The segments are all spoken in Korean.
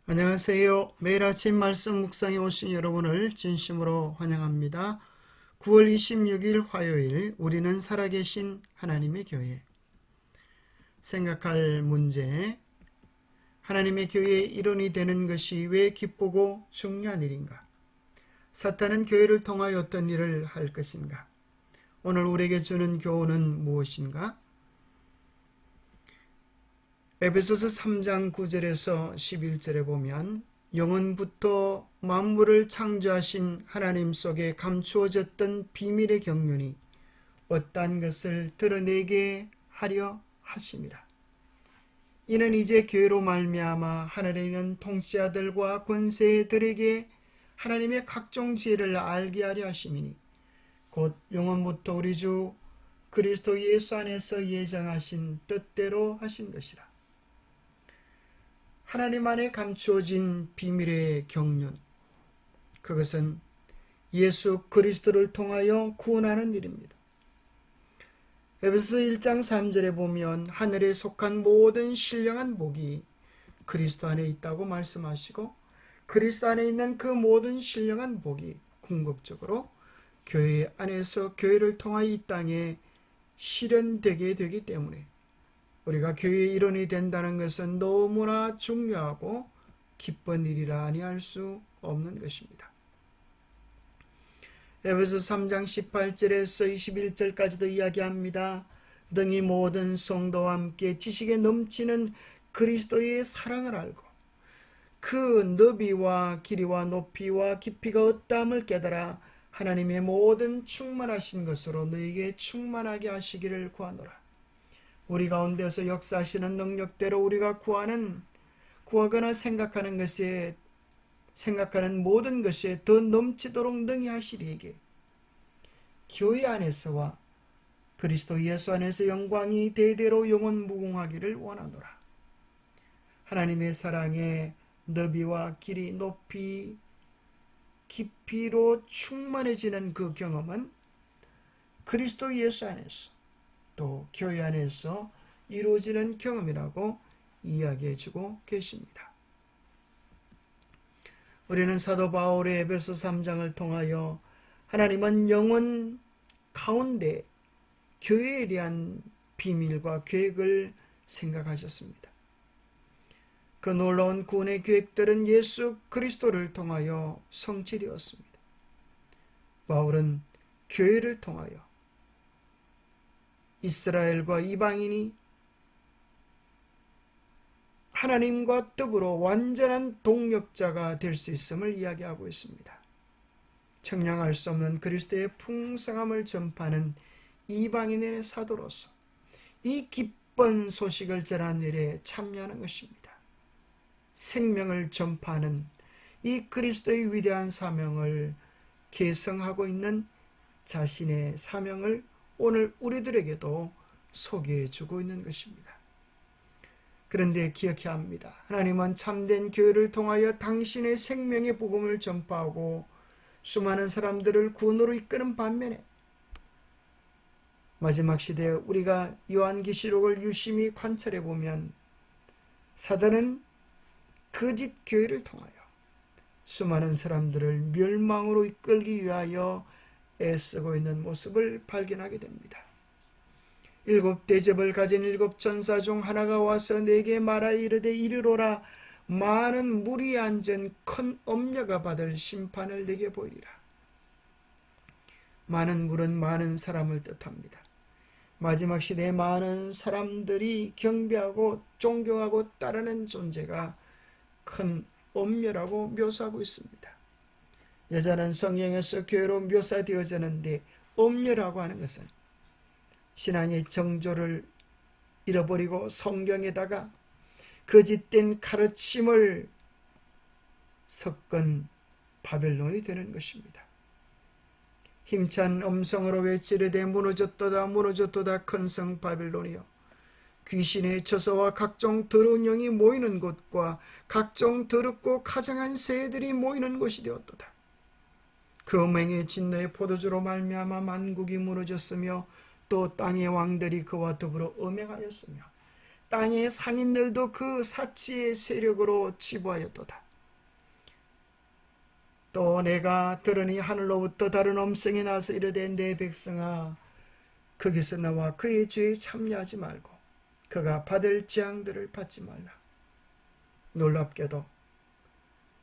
안녕하세요. 매일 아침 말씀 묵상에 오신 여러분을 진심으로 환영합니다. 9월 26일 화요일, 우리는 살아계신 하나님의 교회. 생각할 문제: 하나님의 교회의 일원이 되는 것이 왜 기쁘고 중요한 일인가? 사탄은 교회를 통하여 어떤 일을 할 것인가? 오늘 우리에게 주는 교훈은 무엇인가? 에베소서 3장 9절에서 11절에 보면, 영원부터 만물을 창조하신 하나님 속에 감추어졌던 비밀의 경륜이 어떠한 것을 드러내게 하려 하심이라. 이는 이제 교회로 말미암아 하늘에 있는 통치자들과 권세들에게 하나님의 각종 지혜를 알게 하려 하심이니, 곧 영원부터 우리 주 그리스도 예수 안에서 예정하신 뜻대로 하신 것이라. 하나님 안에 감추어진 비밀의 경륜, 그것은 예수 그리스도를 통하여 구원하는 일입니다. 에베소서 1장 3절에 보면 하늘에 속한 모든 신령한 복이 그리스도 안에 있다고 말씀하시고, 그리스도 안에 있는 그 모든 신령한 복이 궁극적으로 교회 안에서 교회를 통하여 이 땅에 실현되게 되기 때문에 우리가 교회의 일원이 된다는 것은 너무나 중요하고 기쁜 일이라 아니할 수 없는 것입니다. 에베소 3장 18절에서 21절까지도 이야기합니다. 등이 모든 성도와 함께 지식에 넘치는 그리스도의 사랑을 알고 그 너비와 길이와 높이와 깊이가 어떠함을 깨달아 하나님의 모든 충만하신 것으로 너에게 충만하게 하시기를 구하노라. 우리 가운데서 역사하시는 능력대로 우리가 구하거나 생각하는 모든 것에 더 넘치도록 능히 하시리에게 교회 안에서와 그리스도 예수 안에서 영광이 대대로 영원무궁하기를 원하노라. 하나님의 사랑의 너비와 길이, 높이, 깊이로 충만해지는 그 경험은 그리스도 예수 안에서 또 교회 안에서 이루어지는 경험이라고 이야기해주고 계십니다. 우리는 사도 바울의 에베소 3장을 통하여 하나님은 영혼 가운데 교회에 대한 비밀과 계획을 생각하셨습니다. 그 놀라운 구원의 계획들은 예수 그리스도를 통하여 성취되었습니다. 바울은 교회를 통하여 이스라엘과 이방인이 하나님과 더불어 완전한 동역자가 될 수 있음을 이야기하고 있습니다. 청량할 수 없는 그리스도의 풍성함을 전파하는 이방인의 사도로서 이 기쁜 소식을 전하는 일에 참여하는 것입니다. 생명을 전파하는 이 그리스도의 위대한 사명을 계승하고 있는 자신의 사명을 오늘 우리들에게도 소개해주고 있는 것입니다. 그런데 기억해야 합니다. 하나님은 참된 교회를 통하여 당신의 생명의 복음을 전파하고 수많은 사람들을 구원으로 이끄는 반면에 마지막 시대에 우리가 요한계시록을 유심히 관찰해 보면 사단은 거짓 교회를 통하여 수많은 사람들을 멸망으로 이끌기 위하여 애쓰고 있는 모습을 발견하게 됩니다. 7대접을 가진 7천사 중 하나가 와서 내게 말하여 이르되 이르노라. 많은 물이 앉은 큰 엄려가 받을 심판을 내게 보이리라. 많은 물은 많은 사람을 뜻합니다. 마지막 시대에 많은 사람들이 경배하고 존경하고 따르는 존재가 큰 엄려라고 묘사하고 있습니다. 여자는 성경에서 교회로 묘사되어졌는데 엄려라고 하는 것은 신앙의 정조를 잃어버리고 성경에다가 거짓된 가르침을 섞은 바벨론이 되는 것입니다. 힘찬 음성으로 외치르되 무너졌도다 무너졌도다 큰 성 바벨론이여, 귀신의 처소와 각종 더러운 영이 모이는 곳과 각종 더럽고 가장한 새들이 모이는 곳이 되었도다. 그 맹의 진노의 포도주로 말미암아 만국이 무너졌으며 또 땅의 왕들이 그와 더불어 음행하였으며 땅의 상인들도 그 사치의 세력으로 치부하였도다. 또 내가 들으니 하늘로부터 다른 음성이 나서 이르되 내 백성아 거기서 나와 그의 죄에 참여하지 말고 그가 받을 재앙들을 받지 말라. 놀랍게도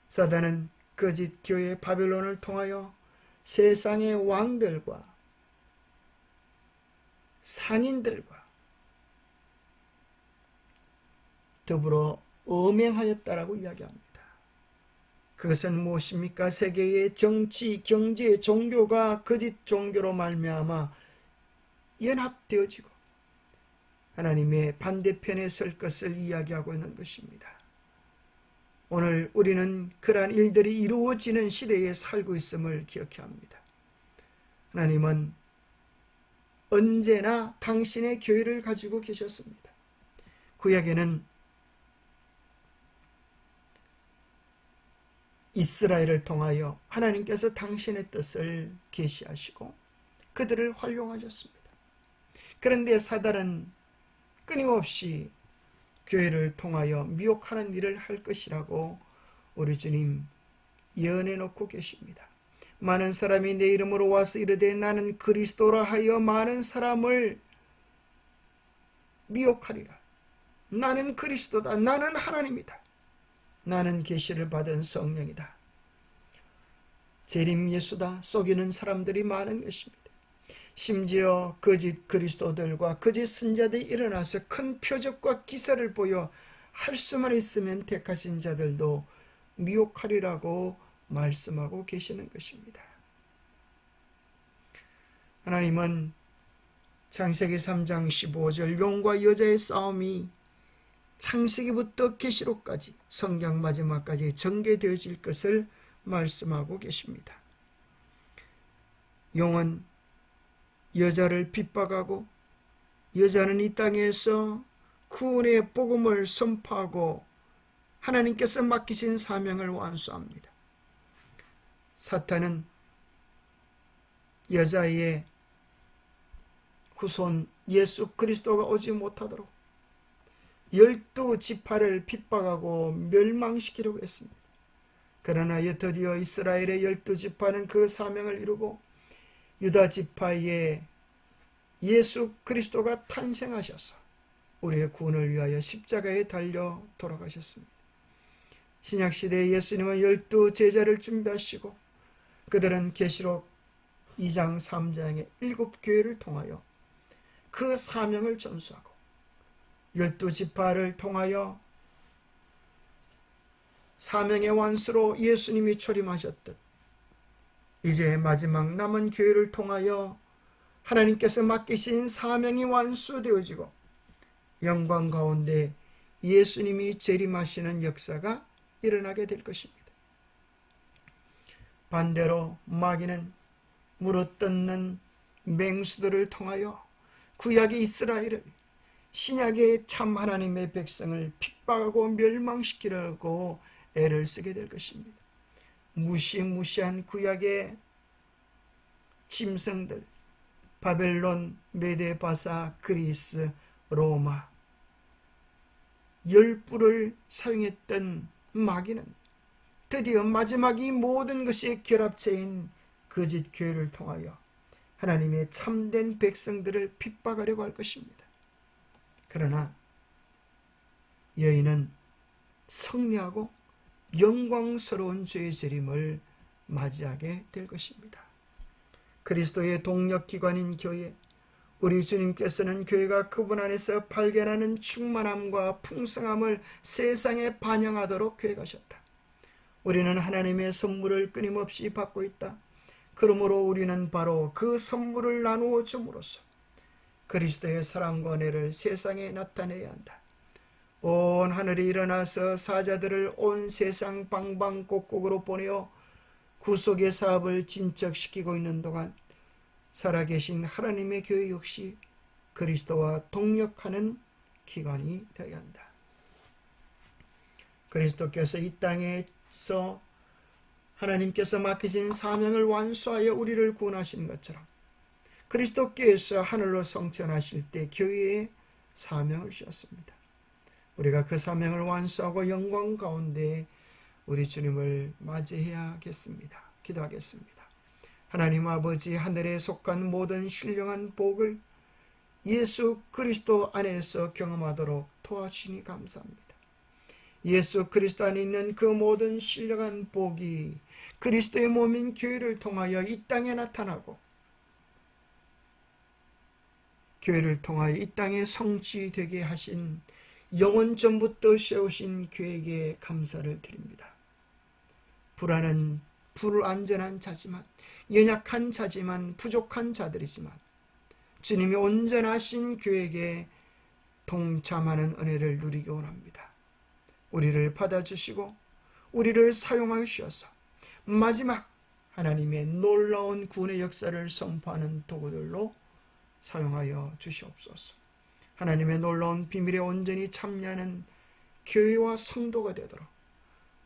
사단은 거짓 교회 바벨론을 통하여 세상의 왕들과 상인들과 더불어 음행하였다라고 이야기합니다. 그것은 무엇입니까? 세계의 정치, 경제, 종교가 거짓 종교로 말미암아 연합되어지고 하나님의 반대편에 설 것을 이야기하고 있는 것입니다. 오늘 우리는 그러한 일들이 이루어지는 시대에 살고 있음을 기억해야 합니다. 하나님은 언제나 당신의 교회를 가지고 계셨습니다. 구약에는 이스라엘을 통하여 하나님께서 당신의 뜻을 계시하시고 그들을 활용하셨습니다. 그런데 사단은 끊임없이 교회를 통하여 미혹하는 일을 할 것이라고 우리 주님 예언해 놓고 계십니다. 많은 사람이 내 이름으로 와서 이르되 나는 그리스도라 하여 많은 사람을 미혹하리라. 나는 그리스도다. 나는 하나님이다. 나는 계시를 받은 성령이다. 재림 예수다 속이는 사람들이 많은 것입니다. 심지어 거짓 그리스도들과 거짓 선자들이 일어나서 큰 표적과 기사를 보여 할 수만 있으면 택하신 자들도 미혹하리라고 말씀하고 계시는 것입니다. 하나님은 창세기 3장 15절 용과 여자의 싸움이 창세기부터 계시록까지 성경 마지막까지 전개되어질 것을 말씀하고 계십니다. 용은 여자를 핍박하고 여자는 이 땅에서 구원의 복음을 선포하고 하나님께서 맡기신 사명을 완수합니다. 사탄은 여자의 후손 예수 그리스도가 오지 못하도록 12지파를 핍박하고 멸망시키려고 했습니다. 그러나 드디어 이스라엘의 12지파는 그 사명을 이루고 유다 지파의 예수 그리스도가 탄생하셔서 우리의 구원을 위하여 십자가에 달려 돌아가셨습니다. 신약시대에 예수님은 12제자를 준비하시고 그들은 계시록 2장 3장의 7교회를 통하여 그 사명을 전수하고 12지파를 통하여 사명의 완수로 예수님이 초림하셨듯 이제 마지막 남은 교회를 통하여 하나님께서 맡기신 사명이 완수되어지고 영광 가운데 예수님이 재림하시는 역사가 일어나게 될 것입니다. 반대로 마귀는 물어뜯는 맹수들을 통하여 구약의 이스라엘을 신약의 참 하나님의 백성을 핍박하고 멸망시키려고 애를 쓰게 될 것입니다. 무시무시한 구약의 짐승들 바벨론, 메데, 바사, 그리스, 로마 10뿔을 사용했던 마귀는 드디어 마지막 이 모든 것이 결합체인 거짓 교회를 통하여 하나님의 참된 백성들을 핍박하려고 할 것입니다. 그러나 여인은 승리하고 영광스러운 죄의 재림을 맞이하게 될 것입니다. 그리스도의 동력기관인 교회, 우리 주님께서는 교회가 그분 안에서 발견하는 충만함과 풍성함을 세상에 반영하도록 계획하셨다. 우리는 하나님의 선물을 끊임없이 받고 있다. 그러므로 우리는 바로 그 선물을 나누어 줌으로써 그리스도의 사랑과 은혜를 세상에 나타내야 한다. 온 하늘이 일어나서 사자들을 온 세상 방방곡곡으로 보내어 구속의 사업을 진척시키고 있는 동안 살아계신 하나님의 교회 역시 그리스도와 동력하는 기관이 되어야 한다. 그리스도께서 이 땅에서 하나님께서 맡기신 사명을 완수하여 우리를 구원하신 것처럼 그리스도께서 하늘로 성천하실 때 교회에 사명을 주셨습니다. 우리가 그 사명을 완수하고 영광 가운데 우리 주님을 맞이해야겠습니다. 기도하겠습니다. 하나님 아버지, 하늘에 속한 모든 신령한 복을 예수 그리스도 안에서 경험하도록 도와주시니 감사합니다. 예수 그리스도 안에 있는 그 모든 신령한 복이 그리스도의 몸인 교회를 통하여 이 땅에 나타나고 교회를 통하여 이 땅에 성취되게 하신 영원 전부터 세우신 교회에게 감사를 드립니다. 불완전한 자지만, 연약한 자지만, 부족한 자들이지만 주님이 온전하신 교회에게 동참하는 은혜를 누리기 원합니다. 우리를 받아주시고 우리를 사용하여 주셔서 마지막 하나님의 놀라운 구원의 역사를 선포하는 도구들로 사용하여 주시옵소서. 하나님의 놀라운 비밀에 온전히 참여하는 교회와 성도가 되도록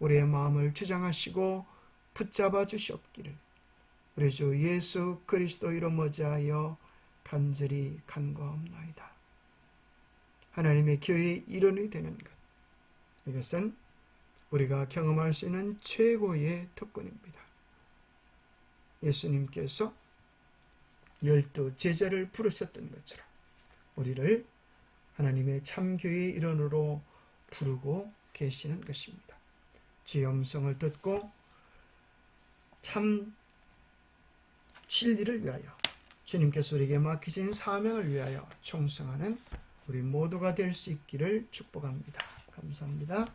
우리의 마음을 주장하시고 붙잡아 주시옵기를 우리 주 예수 그리스도 이름 의지하여 간절히 간구하옵나이다. 하나님의 교회의 일원이 되는 것, 이것은 우리가 경험할 수 있는 최고의 특권입니다. 예수님께서 12 제자를 부르셨던 것처럼 우리를 하나님의 참교회의 일원으로 부르고 계시는 것입니다. 주의 음성을 듣고 참 진리를 위하여 주님께서 우리에게 맡기신 사명을 위하여 충성하는 우리 모두가 될 수 있기를 축복합니다. 감사합니다.